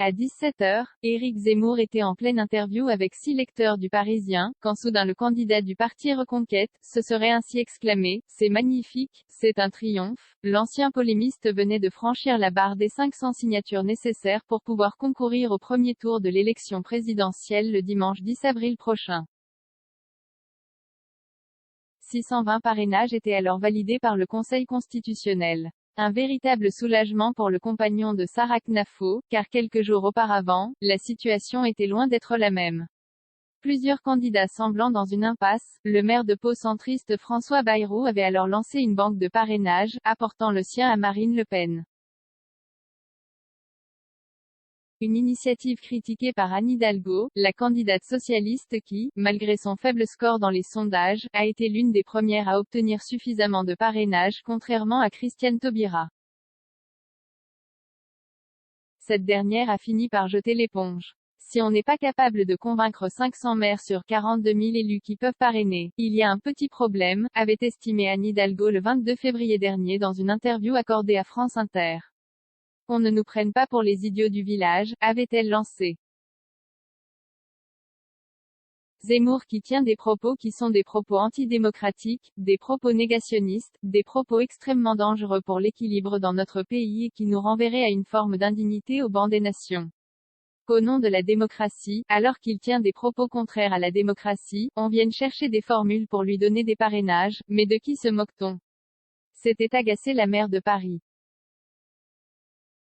À 17h, Éric Zemmour était en pleine interview avec 6 lecteurs du Parisien, quand soudain le candidat du parti Reconquête se serait ainsi exclamé « C'est magnifique, c'est un triomphe ». L'ancien polémiste venait de franchir la barre des 500 signatures nécessaires pour pouvoir concourir au premier tour de l'élection présidentielle le dimanche 10 avril prochain. 620 parrainages étaient alors validés par le Conseil constitutionnel. Un véritable soulagement pour le compagnon de Sarah Knafo, car quelques jours auparavant, la situation était loin d'être la même. Plusieurs candidats semblant dans une impasse, le maire de Pau centriste François Bayrou avait alors lancé une banque de parrainage, apportant le sien à Marine Le Pen. Une initiative critiquée par Anne Hidalgo, la candidate socialiste qui, malgré son faible score dans les sondages, a été l'une des premières à obtenir suffisamment de parrainage contrairement à Christiane Taubira. Cette dernière a fini par jeter l'éponge. Si on n'est pas capable de convaincre 500 maires sur 42 000 élus qui peuvent parrainer, il y a un petit problème, avait estimé Anne Hidalgo le 22 février dernier dans une interview accordée à France Inter. Qu'on ne nous prenne pas pour les idiots du village, avait-elle lancé. Zemmour qui tient des propos qui sont des propos antidémocratiques, des propos négationnistes, des propos extrêmement dangereux pour l'équilibre dans notre pays et qui nous renverraient à une forme d'indignité au banc des nations. Qu'au nom de la démocratie, alors qu'il tient des propos contraires à la démocratie, on vienne chercher des formules pour lui donner des parrainages, mais de qui se moque-t-on? S'était agacée la maire de Paris.